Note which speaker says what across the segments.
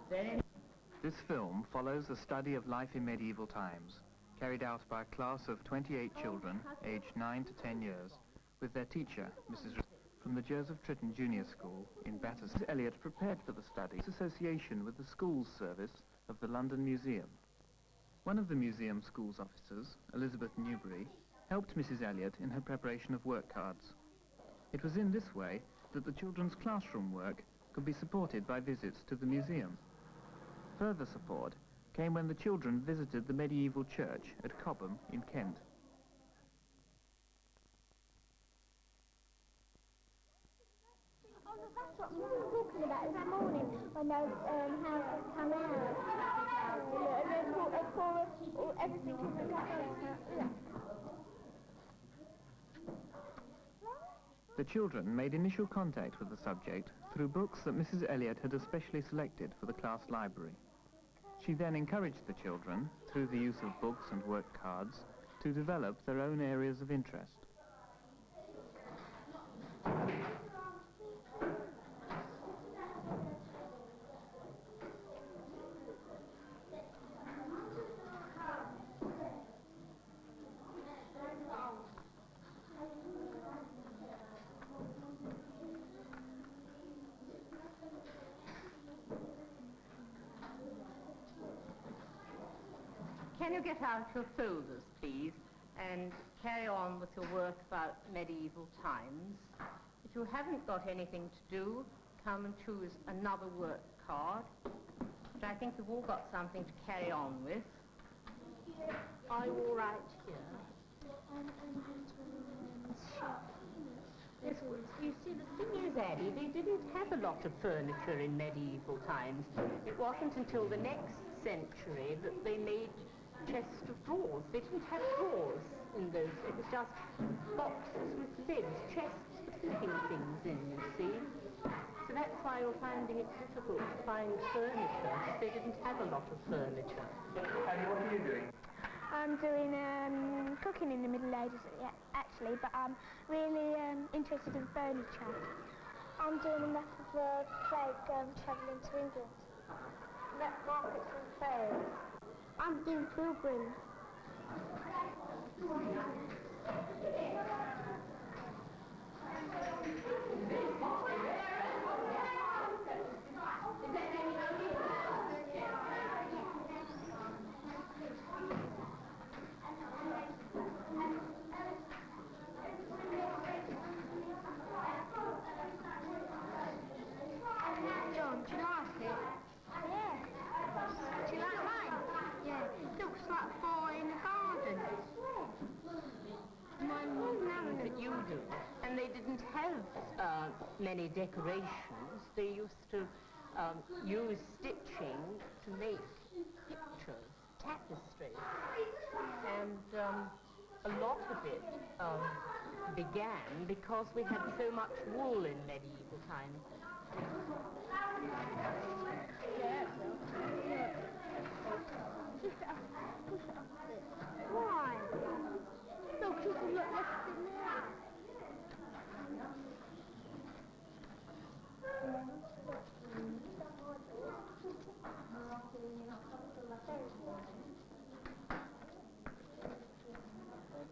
Speaker 1: This film follows a study of life in medieval times, carried out by a class of 28 children, aged 9 to 10 years, with their teacher, Mrs. from the Joseph Tritton Junior School in Battersea. Elliot prepared for the study in association with the schools service of the London Museum. One of the museum schools officers, Elizabeth Newbury, helped Mrs. Elliot in her preparation of work cards. It was in this way that the children's classroom work could be supported by visits to the museum. Further support came when the children visited the medieval church at Cobham in Kent.
Speaker 2: Oh, no, that's what we were talking about that morning when those houses come out. And they pour everything in the gutters.
Speaker 1: The children made initial contact with the subject through books that Mrs. Elliot had especially selected for the class library. She then encouraged the children, through the use of books and work cards, to develop their own areas of interest.
Speaker 3: Can you get out your folders, please, and carry on with your work about medieval times? If you haven't got anything to do, come and choose another work card. But I think you've all got something to carry on with. Are you all right here? Yes, well, you see, the thing is, Addie, they didn't have a lot of furniture in medieval times. It wasn't until the next century that they made chests of drawers. They didn't have drawers in those. It was just boxes with lids, chests for keeping things in, you see. So that's why you're finding it difficult to find furniture. They didn't have a lot of furniture.
Speaker 1: And what are you doing?
Speaker 2: I'm doing cooking in the Middle Ages, actually, but I'm really interested in furniture. I'm doing a map of the plague travelling to England. Markets and fairs. I'm doing pilgrims. John, do you like it? Yeah. Do you like mine? Yeah. It looks like fall in the garden.
Speaker 3: But you do. And they didn't have many decorations. They used to use stitching to make pictures, tapestries. And a lot of it began because we had so much wool in medieval times.
Speaker 2: Why? Look, you can look left in there.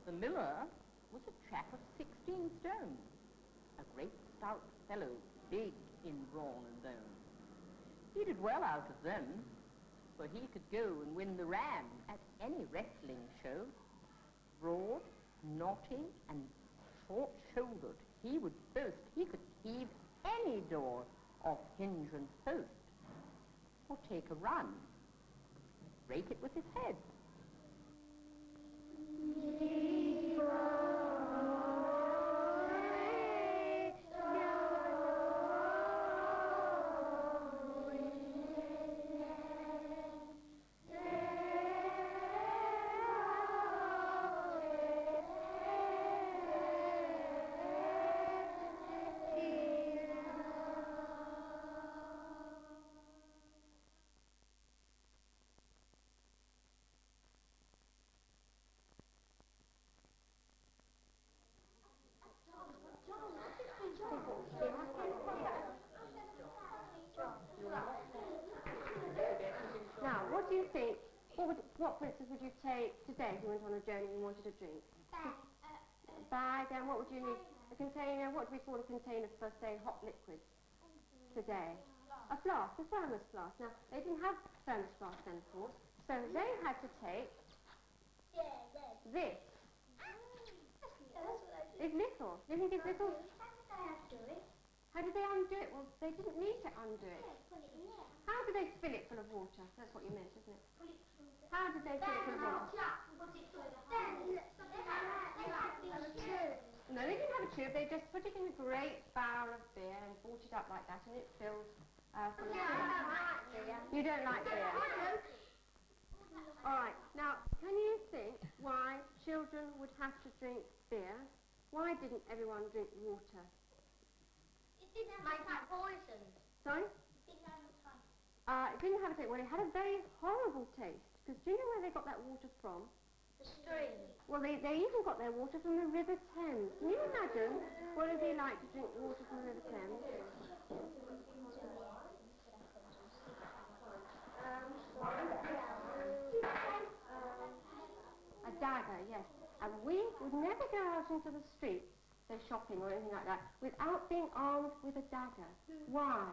Speaker 3: The miller was a chap of 16 stone, a great stout fellow, big in brawn and bone. He did well out of them, for he could go and win the ram at any wrestling show. Broad, knotty, and short-shouldered, he would boast he could heave any door off hinge and post, or take a run, break it with his head.
Speaker 4: what do you think? What, for instance, would you take today if you went on a journey and wanted a drink? A bag, and what would you need? A container, what do we call a container for, say, hot liquids today? A flask, a thermos flask. Now, they didn't have thermos flasks then, of course, so they had to take this. It's little. Do you think it's little? How did they undo it? Well, they didn't need to undo it. How did they fill it full of water? That's what you meant, isn't it? How did they fill it full of water? No, they didn't have a tube. They just put it in a great barrel of beer and brought it up like that, and it filled full of beer. You don't like beer? All right. Now, can you think why children would have to drink beer? Why didn't everyone drink water?
Speaker 2: It didn't have poison.
Speaker 4: Sorry?
Speaker 2: It didn't have a taste.
Speaker 4: It didn't have a taste. Well, it had a very horrible taste. Because do you know where they got that water from?
Speaker 2: The stream.
Speaker 4: Well, they even got their water from the River Thames. Can you imagine what it'd be like to drink water from the River Thames? A dagger, yes. And we would never go out into the streets, say shopping or anything like that, without being armed with a dagger. Why?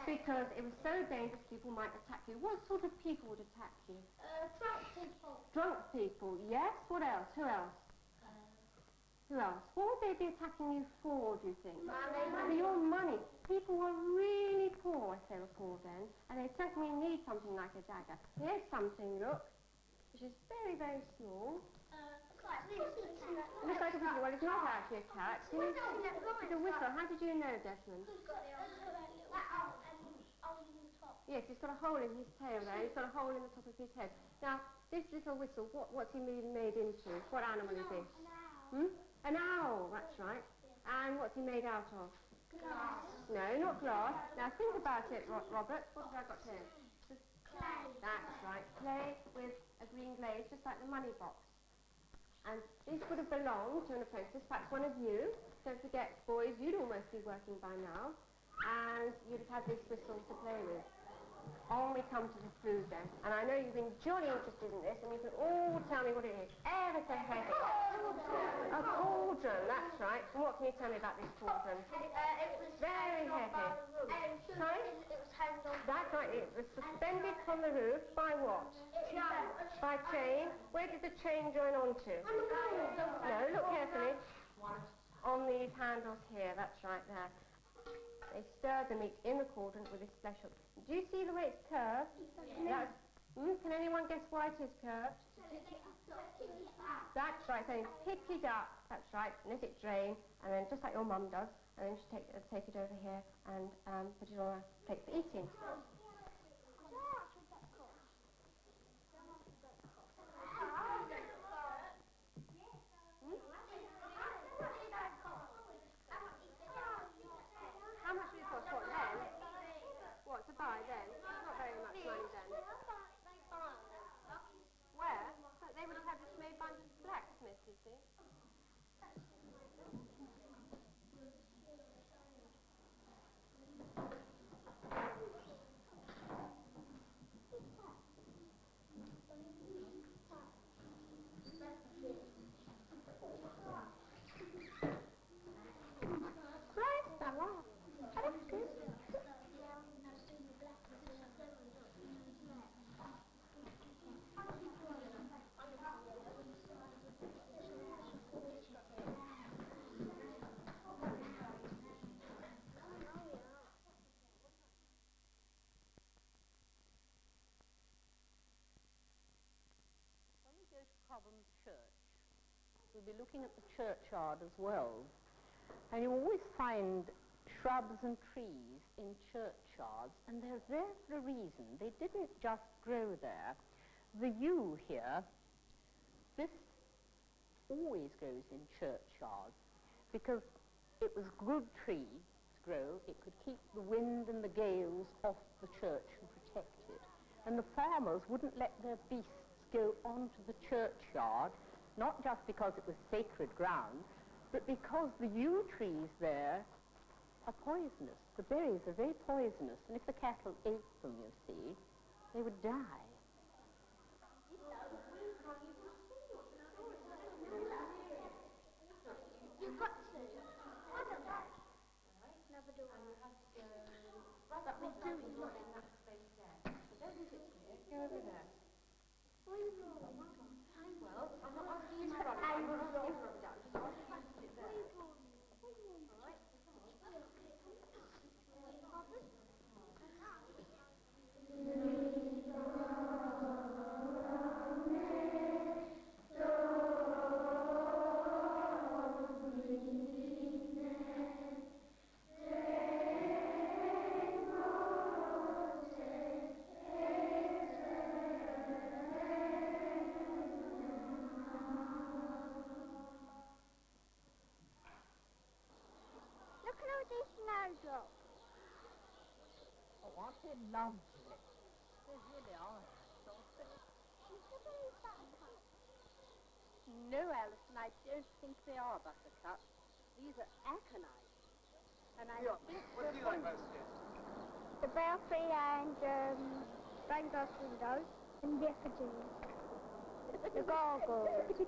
Speaker 4: Because it was so dangerous people might attack you. What sort of people would attack you?
Speaker 2: Drunk people.
Speaker 4: Drunk people, yes. What else? Who else? Who else? What would they be attacking you for, do you think?
Speaker 2: Money.
Speaker 4: For your money. People were really poor if they were poor then, and they certainly need something like a dagger. Here's something, look, which is very, very small.
Speaker 2: Like this.
Speaker 4: It looks like a whistle. Well, it's not actually a cat. It's a whistle. How did you know, Desmond? Yes, he's got a hole in his tail there. He's got a hole in the top of his head. Now, this little whistle, what's he being made into? What animal is this? An owl, that's right. And what's he made out of?
Speaker 2: Glass.
Speaker 4: No, not glass. Now, think about it, Robert. What have I got here?
Speaker 2: Clay.
Speaker 4: That's right. Clay with a green glaze, just like the money box. And this would have belonged to an apprentice, perhaps one of you. Don't forget, boys, you'd almost be working by now. And you'd have had this whistle to play with. On we come to the food then. And I know you've been jolly interested in this, and you can all tell me what it is. Ever so heavy. A cauldron, that's right. And what can you tell me about this cauldron?
Speaker 2: It was
Speaker 4: Very heavy. Sorry?
Speaker 2: It was hanged on.
Speaker 4: That's right, it was suspended from the roof by what? By chain. Where did the chain join onto? No, look carefully. On these handles here, that's right there. They stir the meat in the cauldron with this special... Do you see the way it's curved? That's, can anyone guess why it is curved? That's right, so pick it up, that's right, let it drain, and then just like your mum does, and then she take it over here and put it on a plate for eating. How much did it cost? What, then? What, to buy then? Not very much money then. Where? They would have had this made by blacksmiths, you see.
Speaker 3: Cobham's Church. We'll be looking at the churchyard as well. And you always find shrubs and trees in churchyards, and they're there for a reason. They didn't just grow there. The yew here, this always grows in churchyards because it was a good tree to grow. It could keep the wind and the gales off the church and protect it. And the farmers wouldn't let their beasts go onto the churchyard, not just because it was sacred ground, but because the yew trees there are poisonous. The berries are very poisonous, and if the cattle ate them, you see, they would die.
Speaker 2: You've got to. I don't know. Never do I. But we do it.
Speaker 3: Go over there.
Speaker 4: Well, I'm not asking you to run it. I'm not asking you to run it down. Just asking you to sit there. All right?
Speaker 2: Look at all these snowdrops.
Speaker 3: Oh, aren't they lovely? They really are. No, Alison, I don't think they are buttercup. These are aconite. And I think
Speaker 1: What do you like most here?
Speaker 2: The belfry and stained glass windows and the effigies. The gargoyles.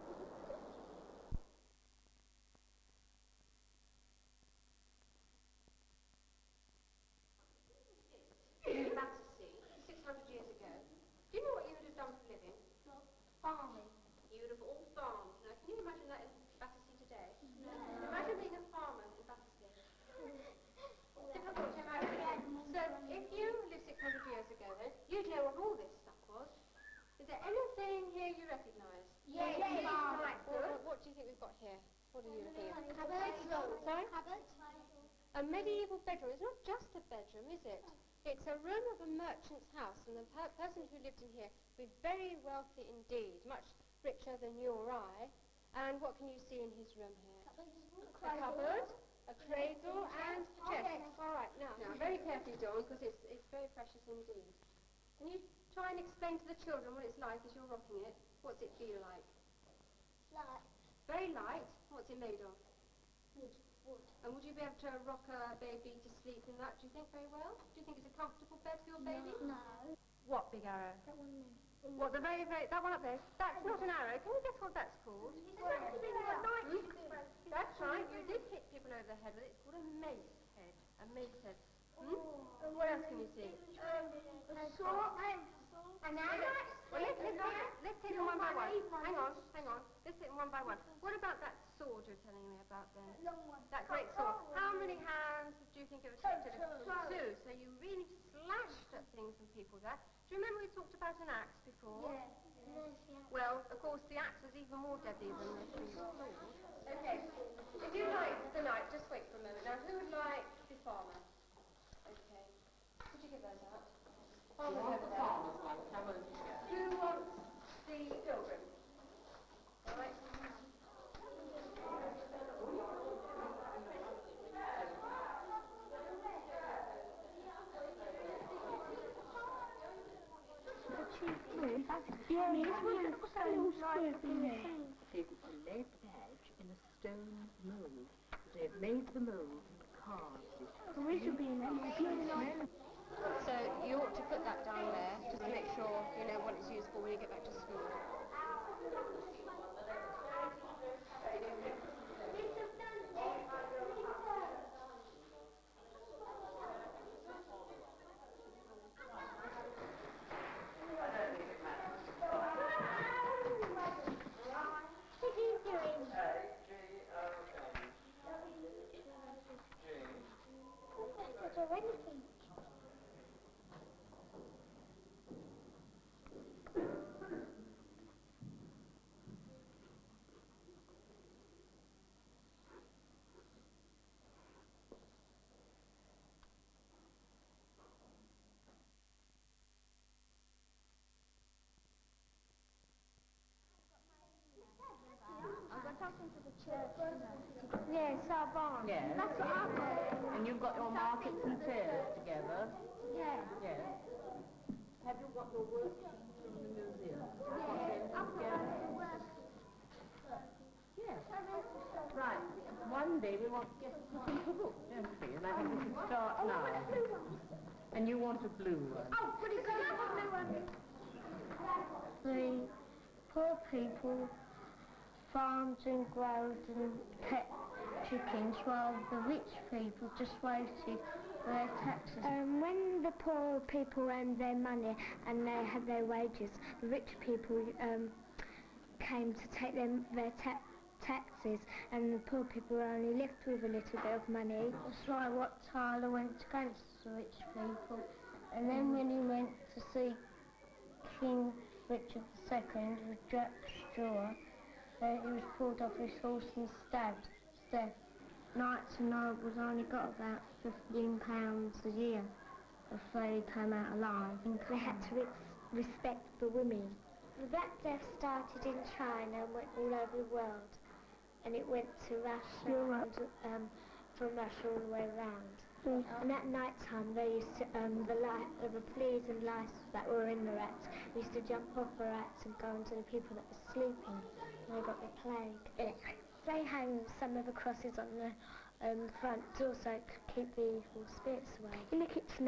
Speaker 4: In Battersea, 600 years ago. Do you know what you would have done for a living?
Speaker 2: Farming.
Speaker 4: You would have all farmed. Now, can you imagine that in Battersea today? No. Imagine being a farmer in Battersea. Difficult to imagine. So, if you lived 600 years ago then, you'd know what all this stuff was. Is there anything here you recognise?
Speaker 2: Yes.
Speaker 4: Right, good. What do you think we've got here? What are you looking at?
Speaker 2: Cupboards.
Speaker 4: Sorry?
Speaker 2: Cupboards.
Speaker 4: A medieval bedroom. It's not just a bedroom, is it? It's a room of a merchant's house, and the person who lived in here was very wealthy indeed, much richer than you or I. And what can you see in his room here? A cupboard, a cradle, and a chest. All right, now very carefully, Dawn, because it's very precious indeed. Can you try and explain to the children what it's like as you're rocking it? What's it feel like?
Speaker 2: Light.
Speaker 4: Very light. What's it made of?
Speaker 2: Wood.
Speaker 4: And would you be able to rock a baby to sleep in that, do you think, very well? Do you think it's a comfortable bed for your baby?
Speaker 2: No.
Speaker 4: What big arrow?
Speaker 2: That one there.
Speaker 4: What, the very, that one up there? That's not an arrow. Can you guess what that's called? That's right. You did hit people over the head with it. It's called a mace head. A mace head. And what else can you see?
Speaker 2: A sword. An axe.
Speaker 4: Well, let's take them one by one. Hang on. Let's take them one by one. What about that sword you're telling me about then?
Speaker 2: Long one.
Speaker 4: That great sword. How many hands do you think it would take to lift? Two. So you really slashed at things and people there. Do you remember we talked about an axe before?
Speaker 2: Yeah.
Speaker 4: Well, of course, the axe was even more deadly than the sword. Okay. If you like the knight, just wait for a moment. Now, who would like the farmer? Okay. Could you give those out? Farmer's over there. Who wants the pilgrim? All right.
Speaker 3: It is a lead badge in a stone mould. They've made the mould and carved it.
Speaker 4: So you ought to put that down there just to make sure you know what it's used for when you get back to school.
Speaker 2: Yes, our barn.
Speaker 3: Yes.
Speaker 2: That's what I've got.
Speaker 3: And you've got your markets and fairs together.
Speaker 2: Yeah.
Speaker 3: Yes. Have you got your worksheets from the museum? Yes. Right. One day we want to get something to book, don't we? And I think we should start now. And you want a blue one?
Speaker 2: Oh, but it's got a blue one. The poor people farmed and growed and kept chickens, while the rich people just waited for their taxes. When the poor people earned their money and they had their wages, the rich people came to take their taxes, and the poor people were only left with a little bit of money. That's why Wat Tyler went against the rich people. And then when he went to see King Richard II with Jack Straw, he was pulled off his horse and stabbed to death. Knights and nobles only got about £15 a year if they came out alive. They had to respect the women. The Black Death started in China and went all over the world, and it went to Russia and from Russia all the way around. And at night time they used to, the fleas and lice that were in the rats used to jump off the rats and go into the people that were sleeping, and they got the plague. They hang some of the crosses on the front door so it could keep the evil spirits away. Look, it's